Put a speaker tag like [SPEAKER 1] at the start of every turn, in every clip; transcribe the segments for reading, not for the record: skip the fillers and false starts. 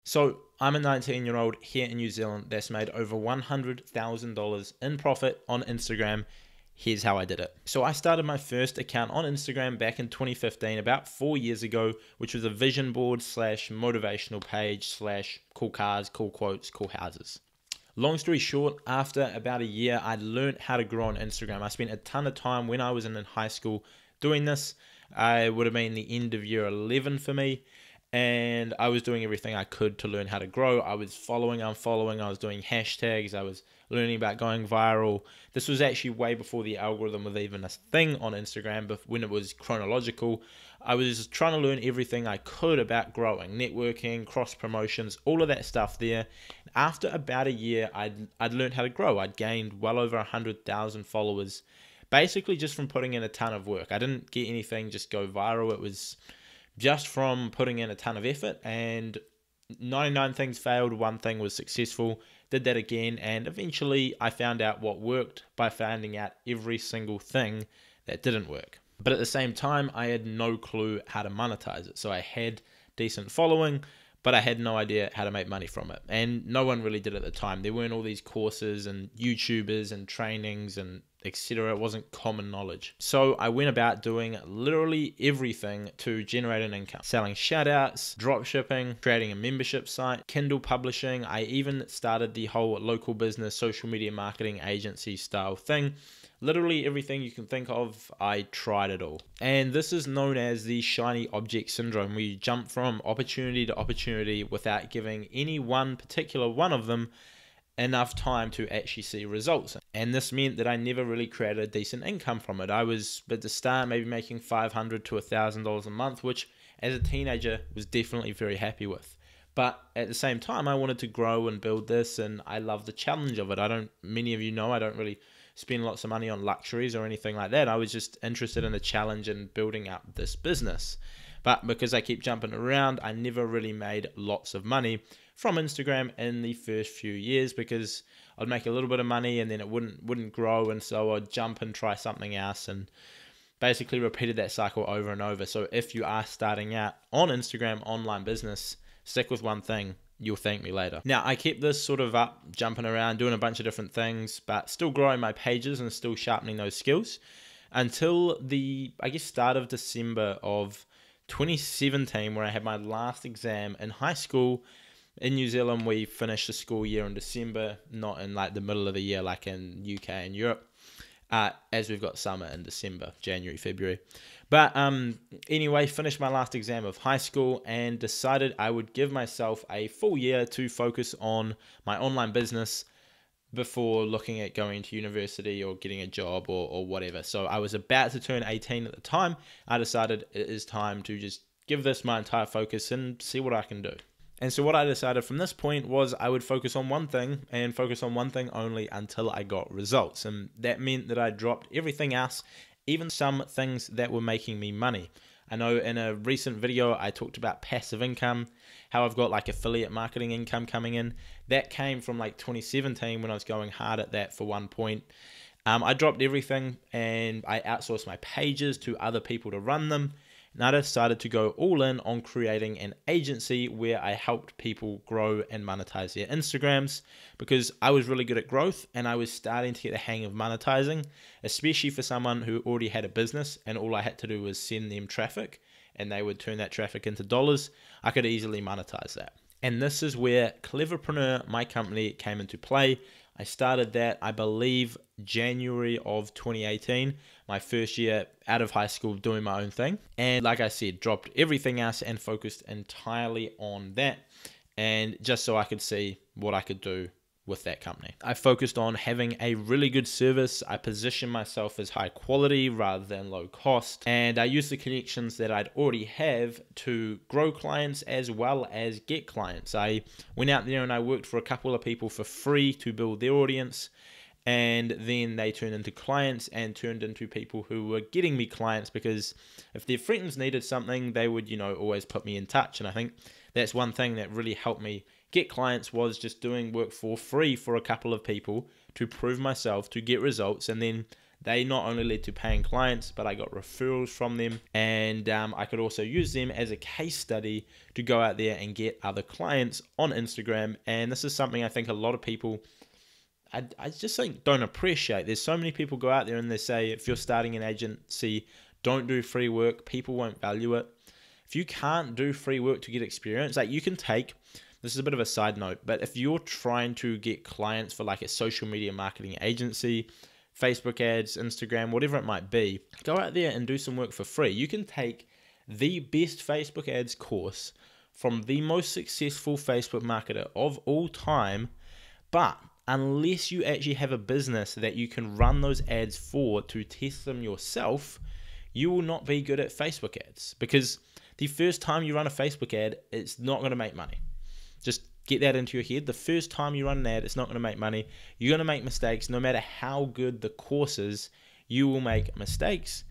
[SPEAKER 1] So I'm a 19-year-old here in New Zealand that's made over $100,000 in profit on Instagram. Here's how I did it. So I started my first account on Instagram back in 2015, about 4 years ago, which was a vision board slash motivational page slash cool cars, cool quotes, cool houses. Long story short, after about a year, I learned how to grow on Instagram. I spent a ton of time when I was in high school doing this. It would have been the end of year 11 for me. And I was doing everything I could to learn how to grow. I was following, unfollowing, I was doing hashtags, I was learning about going viral. This was actually way before the algorithm was even a thing on Instagram, but when it was chronological. I was trying to learn everything I could about growing, networking, cross promotions, all of that stuff there. After about a year, I'd learned how to grow. I'd gained well over 100,000 followers, basically just from putting in a ton of work. I didn't get anything just go viral. It was just from putting in a ton of effort, and 99 things failed, one thing was successful. Did that again, and eventually I found out what worked by finding out every single thing that didn't work. But at the same time, I had no clue how to monetize it. So I had decent following, but I had no idea how to make money from it. And no one really did at the time. There weren't all these courses and YouTubers and trainings and etc. It wasn't common knowledge. So I went about doing literally everything to generate an income. Selling shoutouts, drop shipping, creating a membership site, Kindle publishing. I even started the whole local business social media marketing agency style thing. Literally everything you can think of, I tried it all. And this is known as the shiny object syndrome, where you jump from opportunity to opportunity without giving any one particular one of them enough time to actually see results. And this meant that I never really created a decent income from it. I was at the start maybe making $500 to $1,000 a month, which as a teenager was definitely very happy with. But at the same time, I wanted to grow and build this, and I love the challenge of it. Many of you know, I don't really spend lots of money on luxuries or anything like that. I was just interested in the challenge and building up this business. But because I keep jumping around, I never really made lots of money from Instagram in the first few years, because I'd make a little bit of money and then it wouldn't grow, and so I'd jump and try something else, and basically repeated that cycle over and over. So if you are starting out on Instagram online business, stick with one thing. You'll thank me later. Now, I kept this sort of up, jumping around, doing a bunch of different things, but still growing my pages and still sharpening those skills until the, I guess, start of December of 2017, where I had my last exam in high school. In New Zealand, we finish the school year in December, not in like the middle of the year like in UK and Europe, as we've got summer in December, January, February. But anyway, finished my last exam of high school and decided I would give myself a full year to focus on my online business before looking at going to university or getting a job or whatever. So I was about to turn 18 at the time. I decided it is time to just give this my entire focus and see what I can do. And so what I decided from this point was I would focus on one thing and focus on one thing only until I got results. And that meant that I dropped everything else, even some things that were making me money. I know in a recent video I talked about passive income, how I've got like affiliate marketing income coming in. That came from like 2017 when I was going hard at that for one point. I dropped everything and I outsourced my pages to other people to run them. And I decided to go all in on creating an agency where I helped people grow and monetize their Instagrams, because I was really good at growth and I was starting to get the hang of monetizing, especially for someone who already had a business and all I had to do was send them traffic and they would turn that traffic into dollars. I could easily monetize that. And this is where Cleverpreneur, my company, came into play. I started that, I believe, January of 2018, my first year out of high school doing my own thing. And like I said, dropped everything else and focused entirely on that, and just so I could see what I could do with that company. I focused on having a really good service. I positioned myself as high quality rather than low cost. And I used the connections that I'd already have to grow clients as well as get clients. I went out there and I worked for a couple of people for free to build their audience. And then they turned into clients and turned into people who were getting me clients, because if their friends needed something, they would, always put me in touch. And I think that's one thing that really helped me get clients, was just doing work for free for a couple of people to prove myself, to get results, and then They not only led to paying clients, but I got referrals from them, and I could also use them as a case study to go out there and get other clients on Instagram. And this is something I think a lot of people, I just think, don't appreciate. There's so many people go out there and they say, if you're starting an agency, don't do free work. People won't value it. If you can't do free work to get experience, like you can take, this is a bit of a side note, but if you're trying to get clients for like a social media marketing agency, Facebook ads, Instagram, whatever it might be, go out there and do some work for free. You can take the best Facebook ads course from the most successful Facebook marketer of all time, but unless you actually have a business that you can run those ads for to test them yourself, you will not be good at Facebook ads, because the first time you run a Facebook ad, it's not going to make money. Just get that into your head. The first time you run an ad, it's not going to make money. You're going to make mistakes. No matter how good the course is, you will make mistakes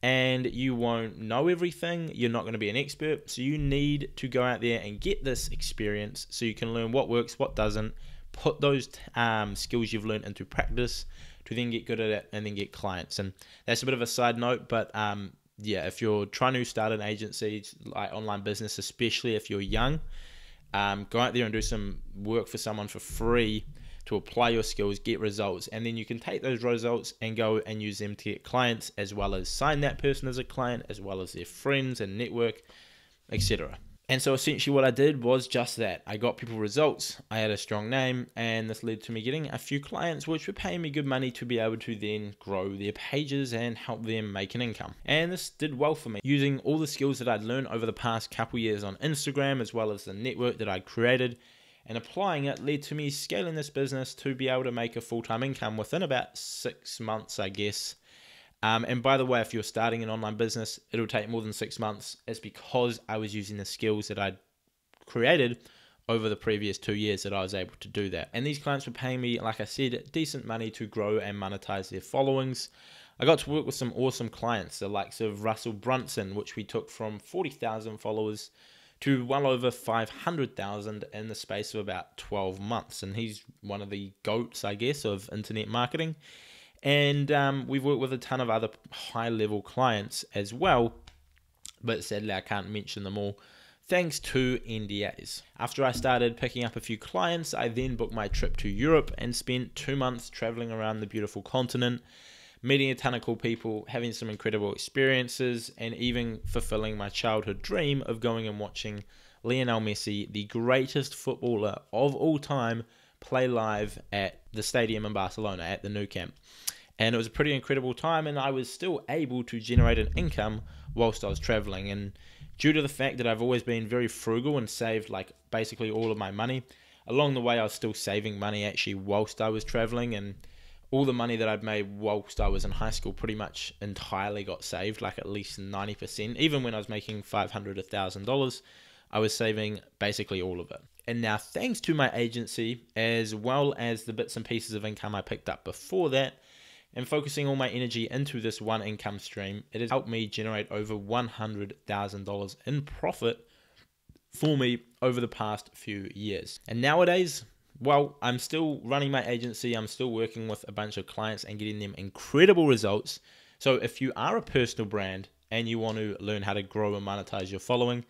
[SPEAKER 1] and you won't know everything. You're not going to be an expert. So you need to go out there and get this experience so you can learn what works, what doesn't, put those skills you've learned into practice to then get good at it and then get clients. And that's a bit of a side note, but yeah, if you're trying to start an agency, like online business, especially if you're young, go out there and do some work for someone for free to apply your skills, get results, and then you can take those results and go and use them to get clients, as well as sign that person as a client, as well as their friends and network, etc. And so essentially what I did was just that. I got people results, I had a strong name, and this led to me getting a few clients which were paying me good money to be able to then grow their pages and help them make an income. And this did well for me. Using all the skills that I'd learned over the past couple years on Instagram, as well as the network that I'd created, and applying it led to me scaling this business to be able to make a full-time income within about 6 months, I guess. And by the way, if you're starting an online business, it'll take more than 6 months. It's because I was using the skills that I'd created over the previous 2 years that I was able to do that. And these clients were paying me, like I said, decent money to grow and monetize their followings. I got to work with some awesome clients, the likes of Russell Brunson, which we took from 40,000 followers to well over 500,000 in the space of about 12 months. And he's one of the GOATs, I guess, of internet marketing. And we've worked with a ton of other high-level clients as well, but sadly I can't mention them all thanks to NDAs. After I started picking up a few clients, I then booked my trip to Europe and spent 2 months traveling around the beautiful continent, meeting a ton of cool people, having some incredible experiences, and even fulfilling my childhood dream of going and watching Lionel Messi, the greatest footballer of all time, play live at the stadium in Barcelona at the Nou Camp. And it was a pretty incredible time, and I was still able to generate an income whilst I was traveling. And due to the fact that I've always been very frugal and saved like basically all of my money, along the way I was still saving money actually whilst I was traveling, and all the money that I'd made whilst I was in high school pretty much entirely got saved, like at least 90%. Even when I was making $500, $1,000, I was saving basically all of it. And now, thanks to my agency, as well as the bits and pieces of income I picked up before that, and focusing all my energy into this one income stream, it has helped me generate over $100,000 in profit for me over the past few years. And nowadays, well, I'm still running my agency. I'm still working with a bunch of clients and getting them incredible results. So if you are a personal brand and you want to learn how to grow and monetize your following,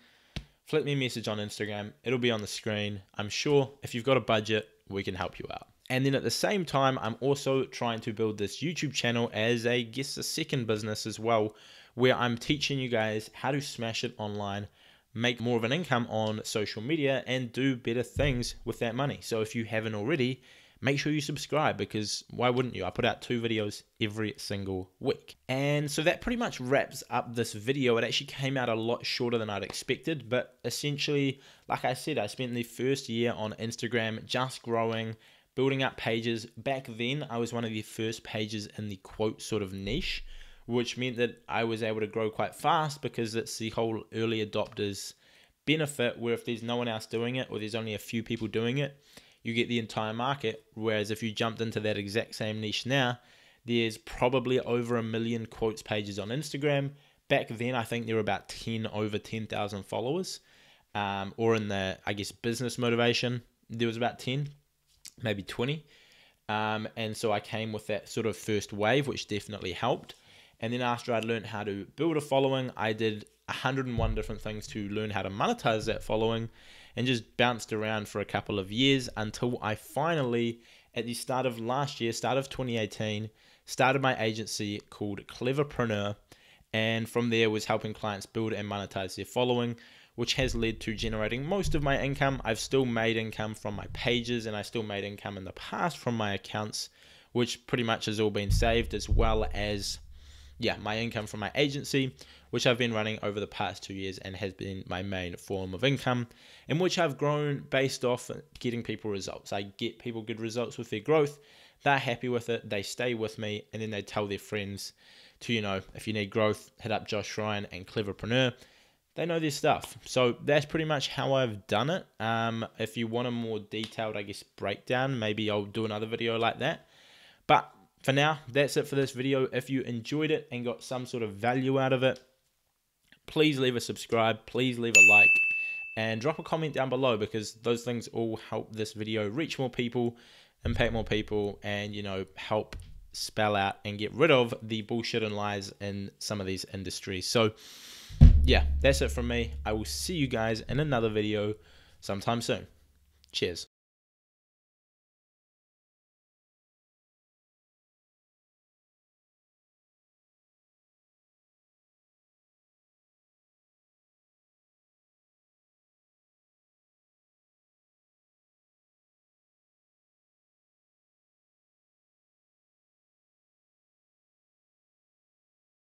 [SPEAKER 1] flick me a message on Instagram. It'll be on the screen. I'm sure if you've got a budget, we can help you out. And then at the same time, I'm also trying to build this YouTube channel as a second business as well, where I'm teaching you guys how to smash it online, make more of an income on social media, and do better things with that money. So if you haven't already, make sure you subscribe, because why wouldn't you? I put out 2 videos every single week. And so that pretty much wraps up this video. It actually came out a lot shorter than I'd expected, but essentially, like I said, I spent the first year on Instagram just growing, building up pages. Back then, I was one of the first pages in the quote sort of niche, which meant that I was able to grow quite fast because it's the whole early adopters benefit, where if there's no one else doing it or there's only a few people doing it, you get the entire market. Whereas if you jumped into that exact same niche now, there's probably over 1 million quotes pages on Instagram. Back then, I think there were about 10 over 10,000 followers, or in the, I guess, business motivation, there was about 10, maybe 20. And so I came with that sort of first wave, which definitely helped. And then after I learned how to build a following, I did 101 different things to learn how to monetize that following, and just bounced around for a couple of years until I finally, at the start of last year, start of 2018, started my agency called Cleverpreneur. And from there was helping clients build and monetize their following, which has led to generating most of my income. I've still made income from my pages, and I still made income in the past from my accounts, which pretty much has all been saved, as well as my income from my agency, which I've been running over the past 2 years and has been my main form of income, in which I've grown based off getting people results. I get people good results with their growth. They're happy with it. They stay with me, and then they tell their friends to, if you need growth, hit up Josh Ryan and Cleverpreneur. They know their stuff. So that's pretty much how I've done it. If you want a more detailed, breakdown, maybe I'll do another video like that. But for now, that's it for this video. If you enjoyed it and got some sort of value out of it, please leave a subscribe, please leave a like, and drop a comment down below, because those things all help this video reach more people, impact more people, and help spell out and get rid of the bullshit and lies in some of these industries. So yeah, that's it from me. I will see you guys in another video sometime soon. Cheers.